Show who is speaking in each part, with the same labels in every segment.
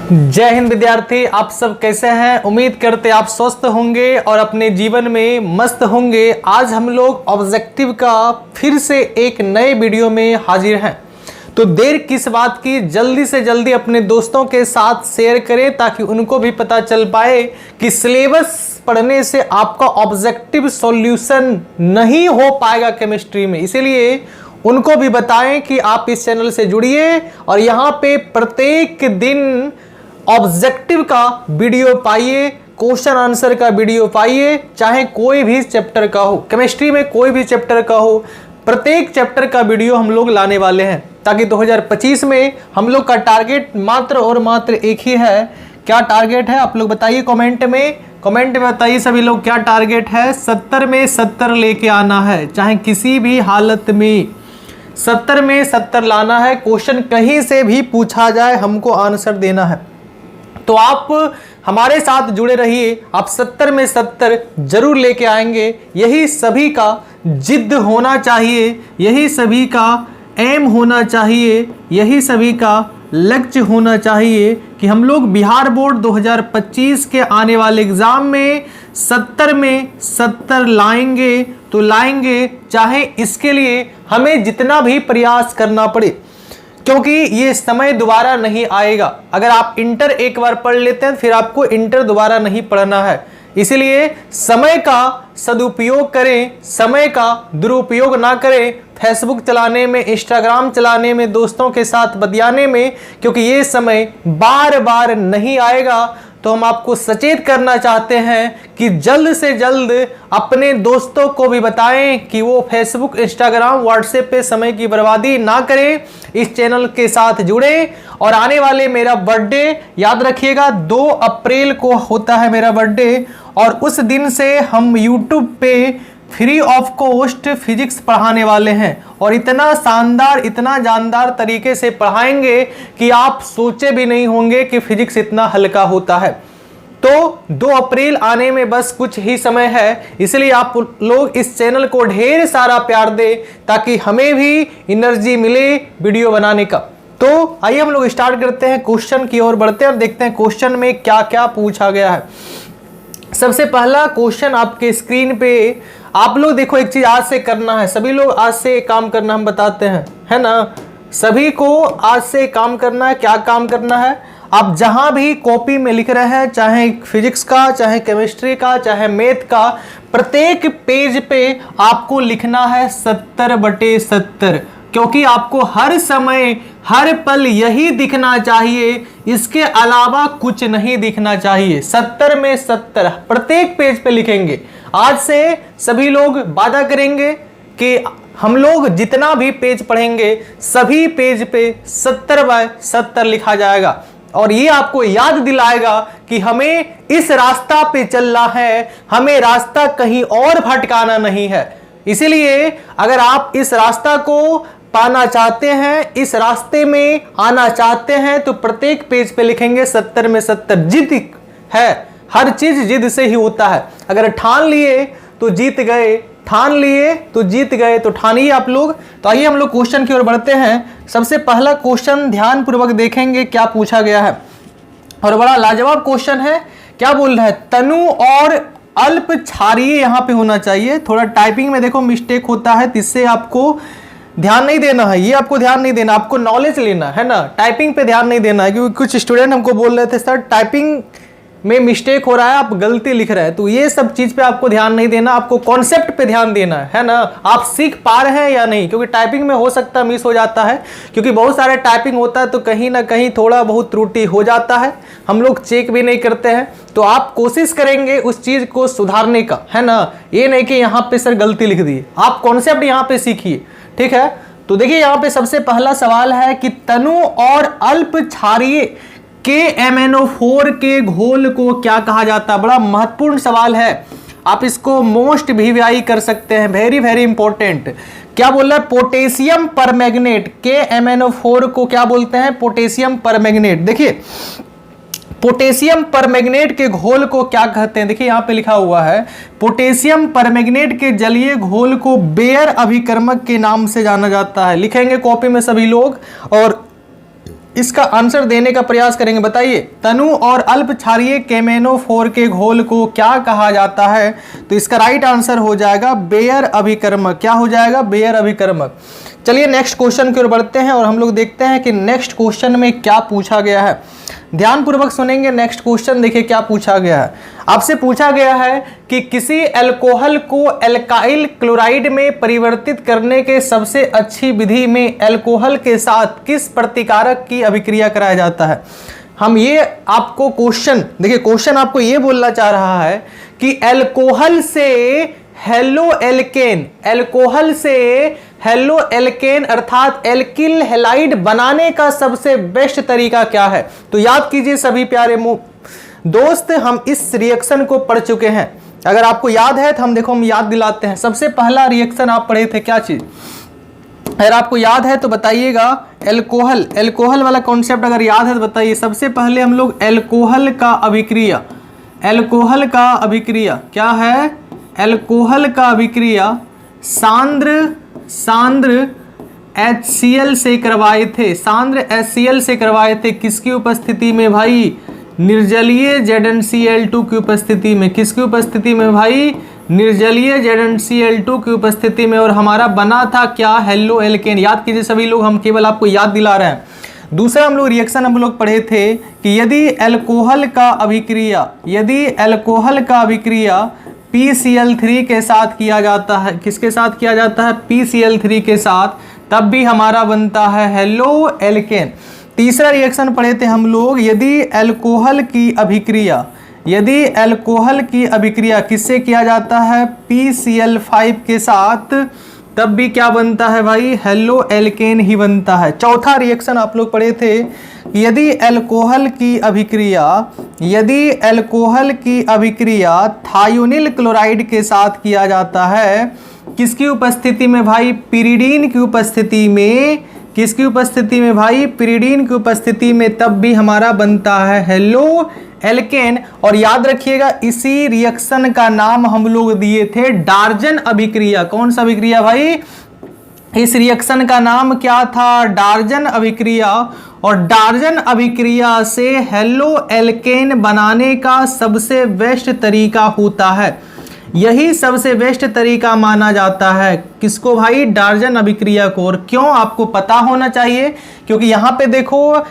Speaker 1: जय हिंद विद्यार्थी, आप सब कैसे हैं। उम्मीद करते आप स्वस्थ होंगे और अपने जीवन में मस्त होंगे। आज हम लोग ऑब्जेक्टिव का फिर से एक नए वीडियो में हाजिर हैं, तो देर किस बात की, जल्दी से जल्दी अपने दोस्तों के साथ शेयर करें ताकि उनको भी पता चल पाए कि सिलेबस पढ़ने से आपका ऑब्जेक्टिव सॉल्यूशन नहीं हो पाएगा केमिस्ट्री में। इसीलिए उनको भी बताएं कि आप इस चैनल से जुड़िए और यहाँ पे प्रत्येक दिन ऑब्जेक्टिव का वीडियो पाइए, क्वेश्चन आंसर का वीडियो पाइए, चाहे कोई भी चैप्टर का हो, केमिस्ट्री में कोई भी चैप्टर का हो, प्रत्येक चैप्टर का वीडियो हम लोग लाने वाले हैं ताकि 2025 में हम लोग का टारगेट मात्र और मात्र एक ही है। क्या टारगेट है आप लोग बताइए कमेंट में बताइए सभी लोग, क्या टारगेट है। 70 में 70 लेके आना है, चाहे किसी भी हालत में 70 में 70 लाना है। क्वेश्चन कहीं से भी पूछा जाए हमको आंसर देना है, तो आप हमारे साथ जुड़े रहिए। आप 70 में 70 जरूर लेके आएंगे। यही सभी का जिद होना चाहिए, यही सभी का एम होना चाहिए, यही सभी का लक्ष्य होना चाहिए कि हम लोग बिहार बोर्ड 2025 के आने वाले एग्जाम में 70 में 70 लाएंगे तो लाएंगे, चाहे इसके लिए हमें जितना भी प्रयास करना पड़े, क्योंकि ये समय दोबारा नहीं आएगा। अगर आप इंटर एक बार पढ़ लेते हैं फिर आपको इंटर दोबारा नहीं पढ़ना है। इसलिए समय का सदुपयोग करें, समय का दुरुपयोग ना करें फेसबुक चलाने में, इंस्टाग्राम चलाने में, दोस्तों के साथ बतियाने में, क्योंकि ये समय बार बार नहीं आएगा। तो हम आपको सचेत करना चाहते हैं कि जल्द से जल्द अपने दोस्तों को भी बताएं कि वो फेसबुक, इंस्टाग्राम, व्हाट्सएप पे समय की बर्बादी ना करें, इस चैनल के साथ जुड़ें। और आने वाले मेरा बर्थडे याद रखिएगा, 2 अप्रैल को होता है मेरा बर्थडे, और उस दिन से हम यूट्यूब पे फ्री ऑफ कॉस्ट फिजिक्स पढ़ाने वाले हैं और इतना शानदार, इतना जानदार तरीके से पढ़ाएंगे कि आप सोचे भी नहीं होंगे कि फिजिक्स इतना हल्का होता है। तो 2 अप्रैल आने में बस कुछ ही समय है, इसलिए आप लोग इस चैनल को ढेर सारा प्यार दें ताकि हमें भी एनर्जी मिले वीडियो बनाने का। तो आइए हम लोग स्टार्ट करते हैं, क्वेश्चन की ओर बढ़ते हैं और देखते हैं क्वेश्चन में क्या क्या पूछा गया है। सबसे पहला क्वेश्चन आपके स्क्रीन पे, आप लोग देखो एक चीज आज से करना है, सभी लोग आज से काम करना हम बताते हैं, है ना। सभी को आज से काम करना है। क्या काम करना है, आप जहां भी कॉपी में लिख रहे हैं, चाहे फिजिक्स का, चाहे केमिस्ट्री का, चाहे मैथ का, प्रत्येक पेज पे आपको लिखना है 70/70, क्योंकि आपको हर समय हर पल यही दिखना चाहिए, इसके अलावा कुछ नहीं दिखना चाहिए। 70 में 70 प्रत्येक पेज पे लिखेंगे। आज से सभी लोग वादा करेंगे कि हम लोग जितना भी पेज पढ़ेंगे सभी पेज पे 70/70 लिखा जाएगा, और ये आपको याद दिलाएगा कि हमें इस रास्ता पे चलना है, हमें रास्ता कहीं और भटकाना नहीं है। इसीलिए अगर आप इस रास्ता को पाना चाहते हैं, इस रास्ते में आना चाहते हैं, तो प्रत्येक पेज पे लिखेंगे 70 में 70। जिद है, हर चीज जिद से ही होता है। अगर ठान लिए तो जीत गए, ठान लिए तो जीत गए, तो ठानिए आप लोग। तो आइए हम लोग क्वेश्चन की ओर बढ़ते हैं। सबसे पहला क्वेश्चन ध्यान पूर्वक देखेंगे क्या पूछा गया है, और बड़ा लाजवाब क्वेश्चन है। क्या बोल रहा है, तनु और अल्प क्षारीय यहाँ पे होना चाहिए। थोड़ा टाइपिंग में देखो मिस्टेक होता है, इससे आपको ध्यान नहीं देना है, ये आपको ध्यान नहीं देना, आपको नॉलेज लेना है ना, टाइपिंग पे ध्यान नहीं देना है। क्योंकि कुछ स्टूडेंट हमको बोल रहे थे सर टाइपिंग में मिस्टेक हो रहा है, आप गलती लिख रहे हैं, तो ये सब चीज पे आपको ध्यान नहीं देना, आपको कॉन्सेप्ट पे ध्यान देना है ना। आप सीख पा रहे हैं या नहीं, क्योंकि टाइपिंग में हो सकता है मिस हो जाता है, क्योंकि बहुत सारे टाइपिंग होता है तो कहीं ना कहीं थोड़ा बहुत त्रुटि हो जाता है, हम लोग चेक भी नहीं करते हैं। तो आप कोशिश करेंगे उस चीज को सुधारने का, है ना। ये नहीं कि यहाँ पे सर गलती लिख दी, आप कॉन्सेप्ट यहाँ पे सीखिए, ठीक है। तो देखिए यहाँ पे सबसे पहला सवाल है कि तनु और अल्प क्षारीय KMnO4 के घोल को क्या कहा जाता है। बड़ा महत्वपूर्ण सवाल है, आप इसको मोस्ट VVI कर सकते हैं, वेरी वेरी इंपॉर्टेंट। क्या बोल रहा है, पोटेशियम परमैंगनेट, KMnO4 को क्या बोलते हैं, पोटेशियम परमैंगनेट। देखिए पोटेशियम परमैंगनेट के घोल को क्या कहते हैं, देखिए यहाँ पे लिखा हुआ है, पोटेशियम परमैंगनेट के जलीय घोल को बेयर अभिकर्मक के नाम से जाना जाता है। लिखेंगे कॉपी में सभी लोग, और इसका आंसर देने का प्रयास करेंगे। बताइए, तनु और अल्प क्षारीय केमेनोफोर के घोल को क्या कहा जाता है? तो इसका राइट आंसर हो जाएगा बेयर अभिकर्मक। क्या हो जाएगा? बेयर अभिकर्मक। चलिए नेक्स्ट क्वेश्चन की ओर बढ़ते हैं और हम लोग देखते हैं कि नेक्स्ट क्वेश्चन में क्या पूछा गया है। ध्यानपूर्वक सुनेंगे। नेक्स्ट क्वेश्चन देखिए क्या पूछा गया है। आपसे पूछा गया है कि किसी अल्कोहल को एल्काइल क्लोराइड में परिवर्तित करने के सबसे अच्छी विधि में अल्कोहल के साथ किस प्रतिकारक की अभिक्रिया कराया जाता है। हम ये आपको क्वेश्चन देखिए, क्वेश्चन आपको ये बोलना चाह रहा है कि अल्कोहल से हेलो एल्केन, अल्कोहल से हेलो एल्केन अर्थात एल्किल हैलाइड बनाने का सबसे बेस्ट तरीका क्या है। तो याद कीजिए सभी प्यारे दोस्त, हम इस रिएक्शन को पढ़ चुके हैं। अगर आपको याद है तो हम याद दिलाते हैं। सबसे पहला रिएक्शन आप पढ़े थे, क्या चीज? अगर आपको याद है तो बताइएगा। एल्कोहल, एल्कोहल वाला कॉन्सेप्ट अगर याद है तो बताइए। सबसे पहले हम लोग एल्कोहल का अभिक्रिया, एल्कोहल का अभिक्रिया क्या है? एल्कोहल का अभिक्रिया सांद्र HCl से करवाए थे, सांद्र HCl से करवाए थे। किसकी उपस्थिति में भाई? निर्जलीय ZnCl2 की उपस्थिति में। किसकी उपस्थिति में भाई? निर्जलीय ZnCl2 की उपस्थिति में। और हमारा बना था क्या? Halo alkane. याद कीजिए सभी लोग, हम केवल आपको याद दिला रहे हैं। दूसरा हम लोग रिएक्शन हम लोग पढ़े थे कि यदि अल्कोहल का अभिक्रिया PCl3 के साथ किया जाता है, किसके साथ किया जाता है? PCl3 के साथ, तब भी हमारा बनता है हेलो एल्केन। तीसरा रिएक्शन पढ़े थे हम लोग, यदि अल्कोहल की अभिक्रिया किससे किया जाता है? PCl5 के साथ, तब भी क्या बनता है भाई? हेलो एल्केन ही बनता है। चौथा रिएक्शन आप लोग पढ़े थे, यदि अल्कोहल की अभिक्रिया थायोनिल क्लोराइड के साथ किया जाता है, किसकी उपस्थिति में भाई? पिरिडीन की उपस्थिति में। किसकी उपस्थिति में भाई? पिरिडीन की उपस्थिति में, तब भी हमारा बनता है हेलो एल्केन। और याद रखिएगा इसी रिएक्शन का नाम हम लोग दिए थे डार्जन अभिक्रिया। कौन सा अभिक्रिया भाई? इस रिएक्शन का नाम क्या था? डार्जन अभिक्रिया। और डार्जन अभिक्रिया से हेलो एल्केन बनाने का सबसे बेस्ट तरीका होता है, यही सबसे बेस्ट तरीका माना जाता है। किसको भाई? डार्जन अभिक्रिया को। और क्यों? आपको पता होना चाहिए, क्योंकि यहाँ पे देखो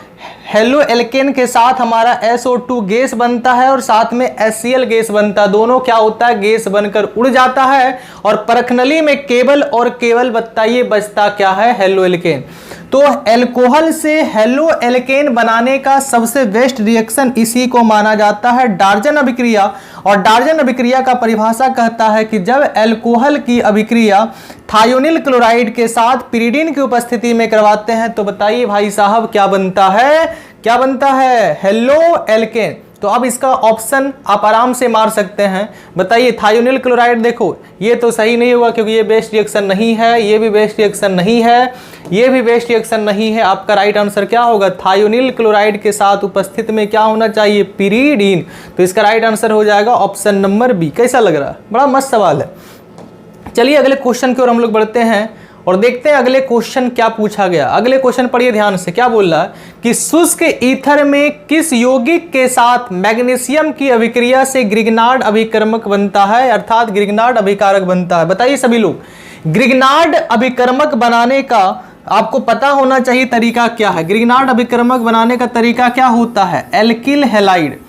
Speaker 1: हेलो एल्केन के साथ हमारा SO2 गैस बनता है और साथ में HCl गैस बनता है। दोनों क्या होता है? गैस बनकर उड़ जाता है और परखनली में केवल और केवल बताइए बचता क्या है? Halo alkane. तो अल्कोहल से हेलो एल्केन बनाने का सबसे बेस्ट रिएक्शन इसी को माना जाता है डार्जन अभिक्रिया। और डार्जन अभिक्रिया का परिभाषा कहता है कि जब अल्कोहल की अभिक्रिया थायोनिल क्लोराइड के साथ पिरिडीन की उपस्थिति में करवाते हैं, तो बताइए भाई साहब क्या बनता है? क्या बनता है? Halo alkane. तो अब इसका ऑप्शन आप आराम से मार सकते हैं। बताइए थायोनिल क्लोराइड, देखो ये तो सही नहीं होगा क्योंकि ये बेस्ट रिएक्शन नहीं है, ये भी बेस्ट रिएक्शन नहीं है, ये भी बेस्ट रिएक्शन नहीं है। आपका राइट आंसर क्या होगा? थायोनिल क्लोराइड के साथ उपस्थित में क्या होना चाहिए? पिरिडीन। तो इसका राइट आंसर हो जाएगा ऑप्शन नंबर बी। कैसा लग रहा है? बड़ा मस्त सवाल है। चलिए अगले क्वेश्चन की ओर हम लोग बढ़ते हैं और देखते हैं अगले क्वेश्चन क्या पूछा गया। अगले क्वेश्चन पढ़िए ध्यान से। क्या बोल रहा है कि शुष्क ईथर में किस यौगिक के साथ मैग्नीशियम की अभिक्रिया से ग्रिग्नार्ड अभिकर्मक बनता है, अर्थात ग्रिग्नार्ड अभिकारक बनता है। बताइए सभी लोग, ग्रिग्नार्ड अभिकर्मक बनाने का आपको पता होना चाहिए तरीका क्या है। ग्रिग्नार्ड अभिकर्मक बनाने का तरीका क्या होता है? Alkyl halide.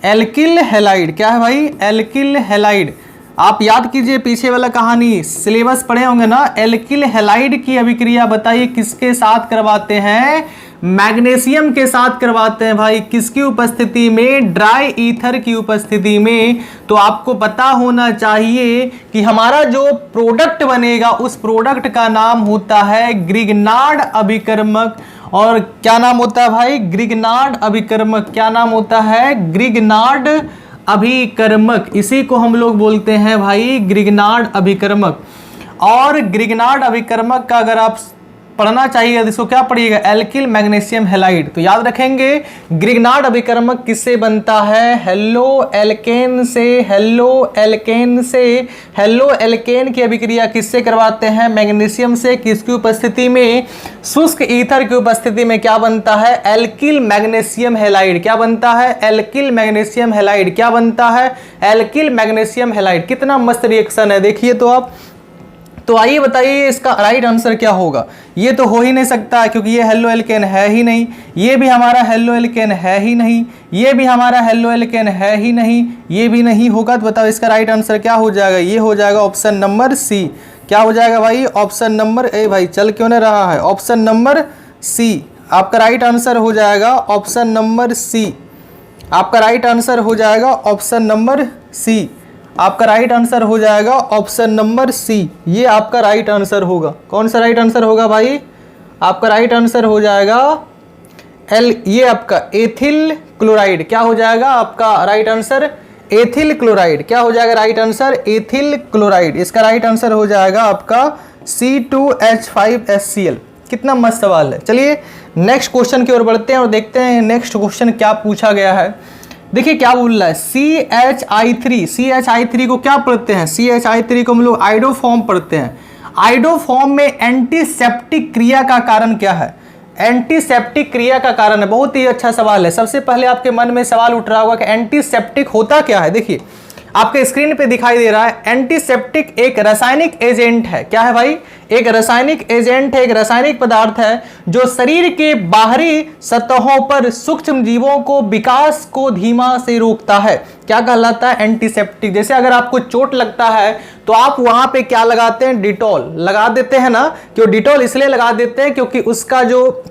Speaker 1: एल्किल हैलाइड क्या है भाई? Alkyl halide. आप याद कीजिए पीछे वाला कहानी, सिलेबस पढ़े होंगे ना। एल्किल हैलाइड की अभिक्रिया बताइए किसके साथ करवाते हैं? मैग्नीशियम के साथ करवाते हैं भाई। किसकी उपस्थिति में? ड्राई ईथर की उपस्थिति में। तो आपको पता होना चाहिए कि हमारा जो प्रोडक्ट बनेगा उस प्रोडक्ट का नाम होता है ग्रिग्नार्ड अभिकर्मक। और क्या नाम होता है भाई? ग्रिग्नार्ड अभिकर्मक। क्या नाम होता है? ग्रिग्नार्ड अभिकर्मक। इसी को हम लोग बोलते हैं भाई ग्रिग्नार्ड अभिकर्मक। और ग्रिग्नार्ड अभिकर्मक का अगर आप पढ़ना चाहिए, इसको क्या पढ़िएगा, एल्किल मैग्नीशियम हैलाइड। तो याद रखेंगे ग्रिग्नार्ड अभिकर्मक किससे बनता है, हेलो एल्केन से। हेलो एल्केन से, हेलो एल्केन की अभिक्रिया किससे करवाते हैं, मैग्नीशियम से। किसकी उपस्थिति में, शुष्क ईथर की उपस्थिति में क्या बनता है, एल्किल मैग्नीशियम हैलाइड। क्या बनता है, एल्किल मैग्नीशियम हैलाइड। क्या बनता है, एल्किल मैग्नीशियम हैलाइड। कितना मस्त रिएक्शन है, देखिए तो आप। तो आइए बताइए इसका राइट आंसर क्या होगा। ये तो हो ही नहीं सकता क्योंकि ये हेलो एल्केन है ही नहीं, ये भी हमारा हेलो एल्केन है ही नहीं, ये भी हमारा हेलो एल्केन है ही नहीं, ये भी नहीं होगा। तो बताओ इसका राइट आंसर क्या हो जाएगा, ये हो जाएगा ऑप्शन नंबर सी। क्या हो जाएगा भाई, ऑप्शन नंबर ए। भाई चल क्यों नहीं रहा है, ऑप्शन नंबर सी आपका राइट आंसर हो जाएगा, ऑप्शन नंबर सी आपका राइट आंसर हो जाएगा, ऑप्शन नंबर सी आपका राइट आंसर हो जाएगा, ऑप्शन नंबर सी। ये आपका राइट आंसर होगा। कौन सा राइट आंसर होगा भाई, आपका राइट आंसर हो जाएगा ये आपका एथिल क्लोराइड। क्या हो जाएगा आपका राइट आंसर, एथिल क्लोराइड। क्या हो जाएगा राइट आंसर, एथिल क्लोराइड। इसका राइट आंसर हो जाएगा आपका C2H5HCl। कितना मस्त सवाल है। चलिए नेक्स्ट क्वेश्चन की ओर बढ़ते हैं और देखते हैं नेक्स्ट क्वेश्चन क्या पूछा गया है। देखिए क्या बोल रहा है, CHI3 को क्या पढ़ते हैं, CHI3 को हम लोग आइडोफॉर्म पढ़ते हैं। आइडोफॉर्म में एंटीसेप्टिक क्रिया का कारण क्या है, एंटीसेप्टिक क्रिया का कारण है। बहुत ही अच्छा सवाल है। सबसे पहले आपके मन में सवाल उठ रहा होगा कि एंटीसेप्टिक होता क्या है। देखिए आपके स्क्रीन पे दिखाई दे रहा है, एंटीसेप्टिक एक रासायनिक एजेंट है। क्या है भाई, एक रासायनिक एजेंट है, एक रासायनिक पदार्थ है जो शरीर के बाहरी सतहों पर सूक्ष्म जीवों को विकास को धीमा से रोकता है। क्या कहलाता है, एंटीसेप्टिक। जैसे अगर आपको चोट लगता है तो आप वहां पे क्या लगाते हैं, डिटॉल लगा देते हैं ना। क्यों डिटॉल इसलिए लगा देते हैं क्योंकि उसका जो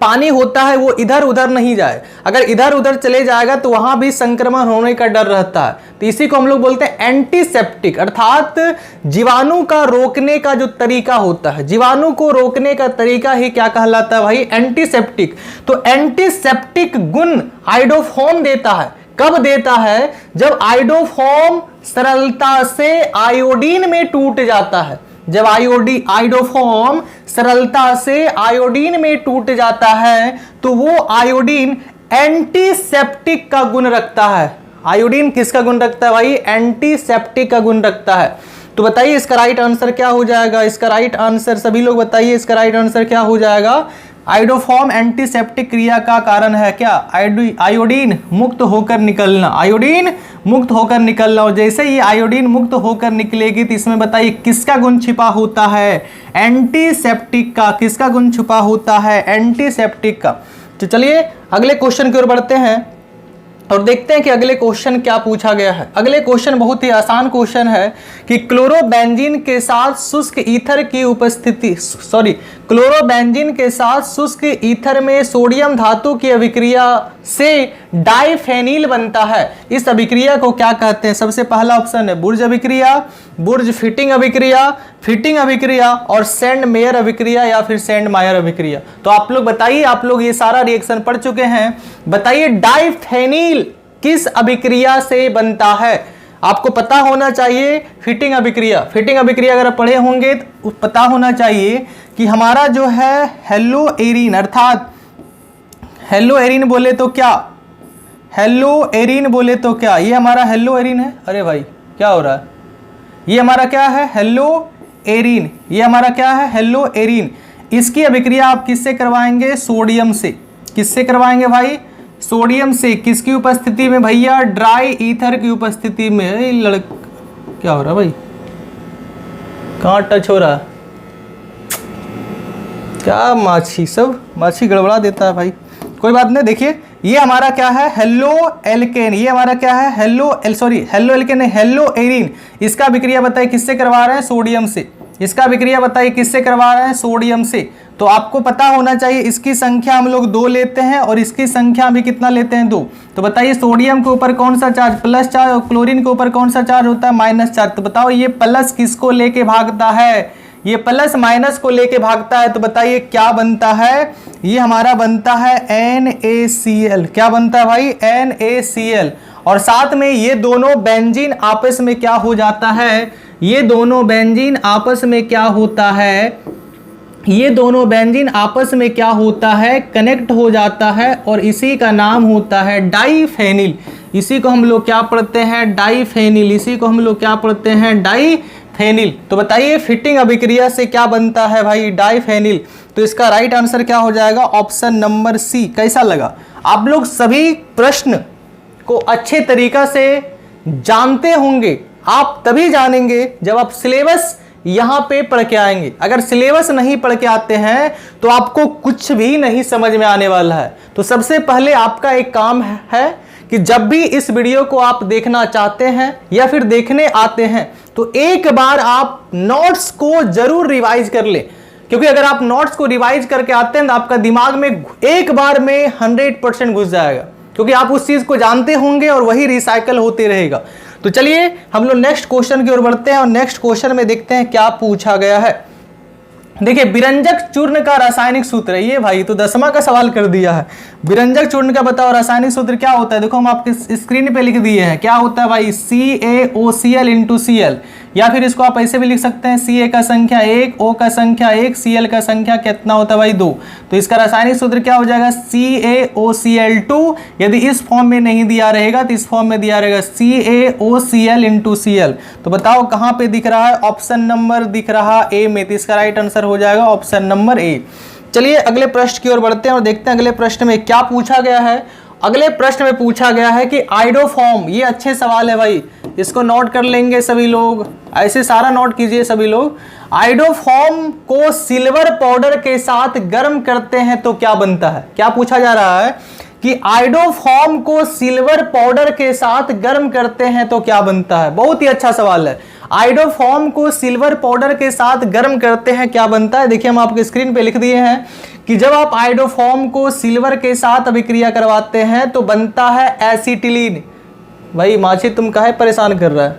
Speaker 1: पानी होता है वो इधर उधर नहीं जाए। अगर इधर उधर चले जाएगा तो वहां भी संक्रमण होने का डर रहता है। तो इसी को हम लोग बोलते हैं एंटीसेप्टिक, अर्थात जीवाणु का रोकने का जो तरीका होता है, जीवाणु को रोकने का तरीका ही क्या कहलाता है भाई, एंटीसेप्टिक। तो एंटीसेप्टिक गुण आइडोफॉर्म देता है। कब देता है, जब आइडोफॉर्म सरलता से आयोडीन में टूट जाता है। जब आइडोफॉर्म सरलता से आयोडीन में टूट जाता है तो वो आयोडीन एंटीसेप्टिक का गुण रखता है। आयोडीन किसका गुण रखता है भाई, एंटीसेप्टिक का गुण रखता है। तो बताइए इसका राइट आंसर क्या हो जाएगा, इसका राइट आंसर सभी लोग बताइए, इसका राइट आंसर क्या हो जाएगा। आइडोफॉर्म एंटीसेप्टिक क्रिया का कारण है क्या, आयोडीन मुक्त होकर निकलना, आयोडीन मुक्त होकर निकलना। और जैसे ही आयोडीन मुक्त होकर निकलेगी तो इसमें बताइए किसका गुण छिपा होता है, एंटीसेप्टिक का। किसका गुण छिपा होता है, एंटीसेप्टिक का। तो चलिए अगले क्वेश्चन की ओर बढ़ते हैं और देखते हैं कि अगले क्वेश्चन क्या पूछा गया है। अगले क्वेश्चन बहुत ही आसान क्वेश्चन है कि क्लोरोबेंजीन के साथ शुष्क ईथर की उपस्थिति, क्लोरोबेंजीन के साथ शुष्क ईथर में सोडियम धातु की अभिक्रिया से डाइफेनिल बनता है। इस अभिक्रिया को क्या कहते हैं। सबसे पहला ऑप्शन है बुर्ज अभिक्रिया, बुर्ज फिटिंग अभिक्रिया, फिटिंग अभिक्रिया और सेंड मेयर अभिक्रिया या फिर सेंड मायर अभिक्रिया। तो आप लोग बताइए, आप लोग ये सारा रिएक्शन पढ़ चुके हैं, बताइए डाइफेनिल किस अभिक्रिया से बनता है। आपको पता होना चाहिए फिटिंग अभिक्रिया। फिटिंग अभिक्रिया अगर पढ़े होंगे तो पता होना चाहिए कि हमारा जो है हेलो एरीन, अर्थात हेलो एरीन बोले तो क्या, हेलो एरीन बोले तो क्या, ये हमारा हेलो एरीन है। अरे भाई क्या हो रहा है, ये हमारा क्या है, हेलो एरीन। ये हमारा क्या है, हेलो एरीन। इसकी अभिक्रिया आप किससे करवाएंगे, सोडियम से। किससे करवाएंगे भाई, सोडियम से। किसकी उपस्थिति में भैया, ड्राई ईथर की उपस्थिति में। क्या हो रहा है भाई, कहाँ टच हो रहा है, क्या माछी, सब माछी गड़बड़ा देता है भाई। कोई बात नहीं, देखिए ये हमारा क्या है, हेलो एल्केन। ये हमारा क्या है, हेलो एल्केन, हेलो एरीन। इसका अभिक्रिया बताइए किससे करवा रहे हैं, सोडियम से। इसका अभिक्रिया बताइए किससे करवा रहे हैं, सोडियम से। तो आपको पता होना चाहिए इसकी संख्या हम लोग 2 लेते हैं और इसकी संख्या भी कितना लेते हैं, 2। तो बताइए सोडियम के ऊपर कौन सा चार्ज, प्लस चार्ज, और क्लोरीन के ऊपर कौन सा चार्ज होता है, माइनस चार्ज। तो बताओ ये प्लस किसको लेके भागता है, ये प्लस माइनस को लेके भागता है। तो बताइए क्या बनता है, ये हमारा बनता है NaCl। क्या बनता है भाई, NaCl। और साथ में ये दोनों बेंजीन आपस में क्या हो जाता है, ये दोनों बेंजीन आपस में क्या होता है, ये दोनों बेंजीन आपस में क्या होता है, कनेक्ट हो जाता है और इसी का नाम होता है डाइफेनिल। इसी को हम लोग क्या पढ़ते हैं, डाइफेनिल। इसी को हम लोग क्या पढ़ते हैं, डाइफेनिल। तो बताइए फिटिंग अभिक्रिया से क्या बनता है भाई, डाइफेनिल। तो इसका राइट आंसर क्या हो जाएगा, ऑप्शन नंबर सी। कैसा लगा? आप लोग सभी प्रश्न को अच्छे तरीका से जानते होंगे। आप तभी जानेंगे जब आप सिलेबस यहां पे पढ़ के आएंगे। अगर सिलेबस नहीं पढ़ के आते हैं तो आपको कुछ भी नहीं समझ में आने वाला है। तो सबसे पहले आपका एक काम है कि जब भी इस वीडियो को आप देखना चाहते हैं या फिर देखने आते हैं तो एक बार आप नोट्स को जरूर रिवाइज कर ले, क्योंकि अगर आप नोट्स को रिवाइज करके आते हैं तो आपका दिमाग में एक बार में 100% घुस जाएगा, क्योंकि आप उस चीज को जानते होंगे और वही रिसाइकल होते रहेगा। तो चलिए हम लोग नेक्स्ट क्वेश्चन की ओर बढ़ते हैं और नेक्स्ट क्वेश्चन में देखते हैं क्या पूछा गया है। देखिए विरंजक चूर्ण का रासायनिक सूत्र है ये भाई, तो 10वां का सवाल कर दिया है। विरंजक चूर्ण का बताओ रासायनिक सूत्र क्या होता है। देखो हम आपके स्क्रीन पे लिख दिए हैं, क्या होता है भाई, CaOCl इंटू Cl, या फिर इसको आप ऐसे भी लिख सकते हैं Ca का संख्या 1, O का संख्या 1, Cl का संख्या कितना होता है भाई 2। तो इसका रासायनिक सूत्र क्या हो जाएगा, CaOCl2। यदि इस फॉर्म में नहीं दिया रहेगा तो इस फॉर्म में दिया रहेगा CaOCl इंटू Cl। तो बताओ कहां पे दिख रहा है, ऑप्शन नंबर दिख रहा ए में। तो इसका राइट आंसर हो जाएगा ऑप्शन नंबर ए। चलिए अगले प्रश्न की ओर बढ़ते हैं और देखते हैं अगले प्रश्न में क्या पूछा गया है। अगले प्रश्न में पूछा गया है कि आइडोफॉर्म, ये अच्छे सवाल है भाई, इसको नोट कर लेंगे सभी लोग, ऐसे सारा नोट कीजिए सभी लोग। आइडोफॉर्म को सिल्वर पाउडर के साथ गर्म करते हैं तो क्या बनता है। क्या पूछा जा रहा है कि आइडोफॉर्म को सिल्वर पाउडर के साथ गर्म करते हैं तो क्या बनता है। बहुत ही अच्छा सवाल है। आइडोफॉर्म को सिल्वर पाउडर के साथ गर्म करते हैं क्या बनता है। देखिए हम आपके स्क्रीन पे लिख दिए हैं कि जब आप आइडोफॉर्म को सिल्वर के साथ अभिक्रिया करवाते हैं तो बनता है एसिटिलीन। भाई माछी तुम काहे परेशान कर रहा है,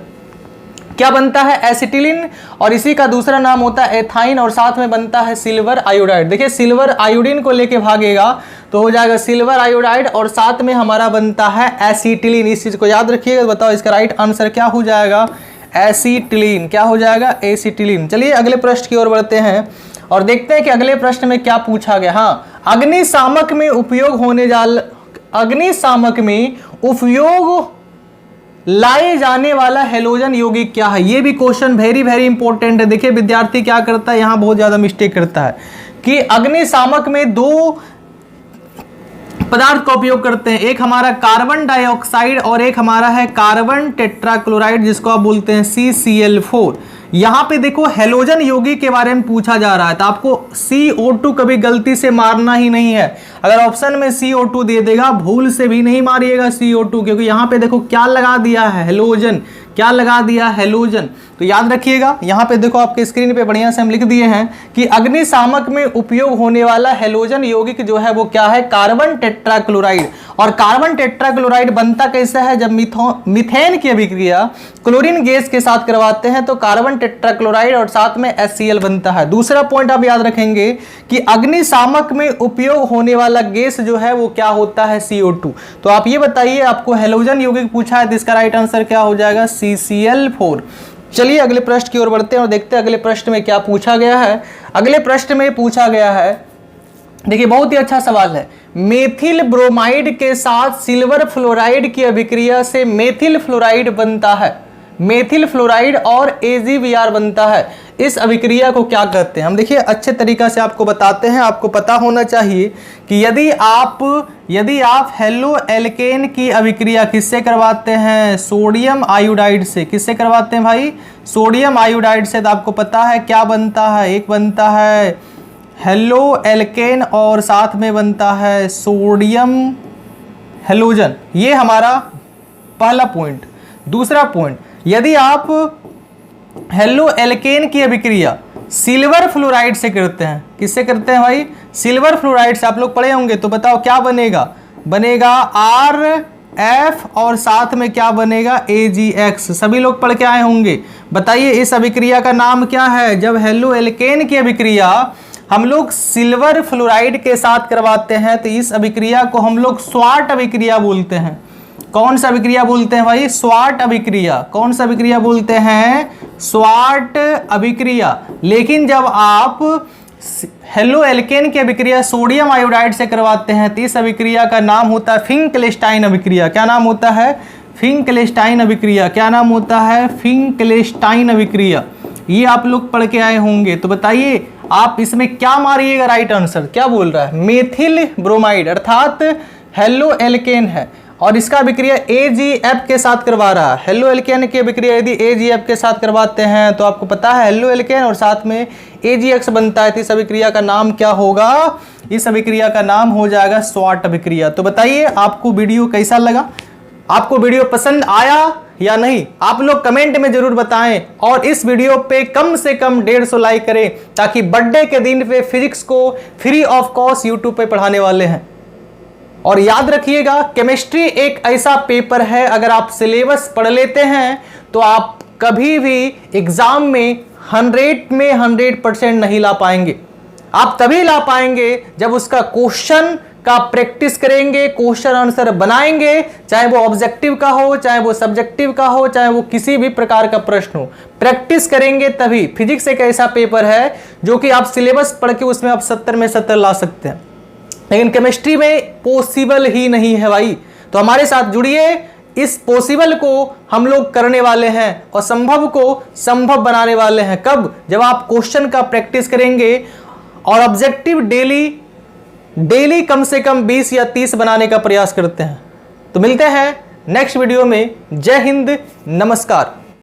Speaker 1: क्या बनता है, एसिटिलीन, और इसी का दूसरा नाम होता है एथाइन, और साथ में बनता है सिल्वर आयोडाइड। देखिए सिल्वर आयोडीन को लेके भागेगा तो हो जाएगा सिल्वर आयोडाइड और साथ में हमारा बनता है एसिटिलीन। इस चीज को याद रखिएगा। बताओ इसका राइट आंसर क्या हो जाएगा, एसिटिलीन। क्या हो जाएगा, एसिटिलीन। चलिए अगले प्रश्न की ओर बढ़ते हैं और देखते हैं कि अगले प्रश्न में क्या पूछा गया। हाँ, अग्निशामक में उपयोग लाए जाने वाला हेलोजन यौगिक क्या है। ये भी क्वेश्चन वेरी वेरी इंपॉर्टेंट है। देखिए विद्यार्थी क्या करता है, यहां बहुत ज्यादा मिस्टेक करता है कि अग्निशामक में दो पदार्थ का उपयोग करते हैं, एक हमारा कार्बन डाइऑक्साइड और एक हमारा है कार्बन टेट्राक्लोराइड, जिसको आप बोलते हैं CCl4। यहां पे देखो हेलोजन यौगिक के बारे में पूछा जा रहा है, तो आपको CO2 कभी गलती से मारना ही नहीं है। अगर ऑप्शन में CO2 दे देगा भूल से भी नहीं मारिएगा CO2, क्योंकि यहां पे देखो क्या लगा दिया है, हेलोजन। क्या लगा दिया, हेलोजन। तो याद रखिएगा, यहां पे देखो आपके स्क्रीन पे बढ़िया से हम लिख दिए हैं कि अग्निशामक में उपयोग होने वाला हेलोजन यौगिक जो है वो क्या है, कार्बन टेट्राक्लोराइड। और कार्बन टेट्राक्लोराइड बनता कैसा है, जब मीथेन की अभिक्रिया क्लोरीन गैस के साथ करवाते हैं तो कार्बन टेट्राक्लोराइड और साथ में HCl बनता है। दूसरा पॉइंट आप याद रखेंगे कि अग्निशामक में उपयोग होने वाला गैस जो है वो क्या होता है, CO2। तो आप ये बताइए, आपको हेलोजन यौगिक पूछा है तो इसका राइट आंसर क्या हो जाएगा, CCl4। चलिए अगले प्रश्न की ओर बढ़ते हैं और देखते हैं अगले प्रश्न में क्या पूछा गया है। अगले प्रश्न में पूछा गया है, देखिए बहुत ही अच्छा सवाल है, मेथिल ब्रोमाइड के साथ सिल्वर फ्लोराइड की अभिक्रिया से मेथिल फ्लोराइड बनता है। मेथिल फ्लोराइड और AgBr बनता है। इस अभिक्रिया को क्या कहते हैं, हम देखिए अच्छे तरीका से आपको बताते हैं। आपको पता होना चाहिए कि यदि आप हेलो एल्केन की अभिक्रिया किससे करवाते हैं, सोडियम आयोडाइड से। किससे करवाते हैं भाई, सोडियम आयोडाइड से। तो आपको पता है क्या बनता है, एक बनता है हेलो एल्केन और साथ में बनता है सोडियम हेलोजन। ये हमारा पहला पॉइंट। दूसरा पॉइंट, यदि आप हेलो एल्केन की अभिक्रिया सिल्वर फ्लोराइड से करते हैं, किससे करते हैं भाई, सिल्वर फ्लोराइड से, आप लोग पढ़े होंगे, तो बताओ क्या बनेगा, बनेगा RF और साथ में क्या बनेगा, AgX। सभी लोग पढ़ के आए होंगे। बताइए इस अभिक्रिया का नाम क्या है। जब हेलो एल्केन की अभिक्रिया हम लोग सिल्वर फ्लोराइड के साथ करवाते हैं तो इस अभिक्रिया को हम लोग स्वार्ट अभिक्रिया बोलते हैं। कौन सा अभिक्रिया बोलते हैं भाई, स्वार्ट अभिक्रिया। कौन सा अभिक्रिया बोलते हैं, स्वार्ट अभिक्रिया। लेकिन जब आप हेलो एल्केन की अभिक्रिया सोडियम आयोडाइड से करवाते हैं तो इस अभिक्रिया का नाम होता है फिंकलेस्टाइन अभिक्रिया। क्या नाम होता है? फिंकलेस्टाइन अभिक्रिया। क्या नाम होता है? फिंकलेस्टाइन अभिक्रिया। ये आप लोग पढ़ के आए होंगे। तो बताइए आप इसमें क्या मारिएगा राइट आंसर? क्या बोल रहा है? मेथिल ब्रोमाइड अर्थात हेलो एल्केन है और इसका अभिक्रिया AgF के साथ करवा रहा है। हेलो एल्केन की अभिक्रिया यदि AgF के साथ करवाते हैं तो आपको पता है हेलो एल्केन और साथ में AgX बनता है। तो इस अभिक्रिया का नाम क्या होगा? इस अभिक्रिया का नाम हो जाएगा स्वाट अभिक्रिया। तो बताइए आपको वीडियो कैसा लगा? आपको वीडियो पसंद आया या नहीं? आप लोग कमेंट में जरूर बताएं और इस वीडियो पे कम से कम 150 लाइक करें ताकि बर्थडे के दिन पे फिजिक्स को फ्री ऑफ कॉस्ट यूट्यूब पे पढ़ाने वाले हैं। और याद रखिएगा केमिस्ट्री एक ऐसा पेपर है अगर आप सिलेबस पढ़ लेते हैं तो आप कभी भी एग्जाम में 100 में 100% नहीं ला पाएंगे। आप तभी ला पाएंगे जब उसका क्वेश्चन का प्रैक्टिस करेंगे, क्वेश्चन आंसर बनाएंगे, चाहे वो ऑब्जेक्टिव का हो, चाहे वो सब्जेक्टिव का हो, चाहे वो किसी भी प्रकार का प्रश्न हो। प्रैक्टिस करेंगे तभी। फिजिक्स एक ऐसा पेपर है जो कि आप सिलेबस पढ़ के उसमें आप 70 में 70 ला सकते हैं, लेकिन केमिस्ट्री में पॉसिबल ही नहीं है भाई। तो हमारे साथ जुड़िए, इस पॉसिबल को हम लोग करने वाले हैं और संभव को संभव बनाने वाले हैं। कब? जब आप क्वेश्चन का प्रैक्टिस करेंगे और ऑब्जेक्टिव डेली कम से कम 20 या 30 बनाने का प्रयास करते हैं। तो मिलते हैं नेक्स्ट वीडियो में। जय हिंद, नमस्कार।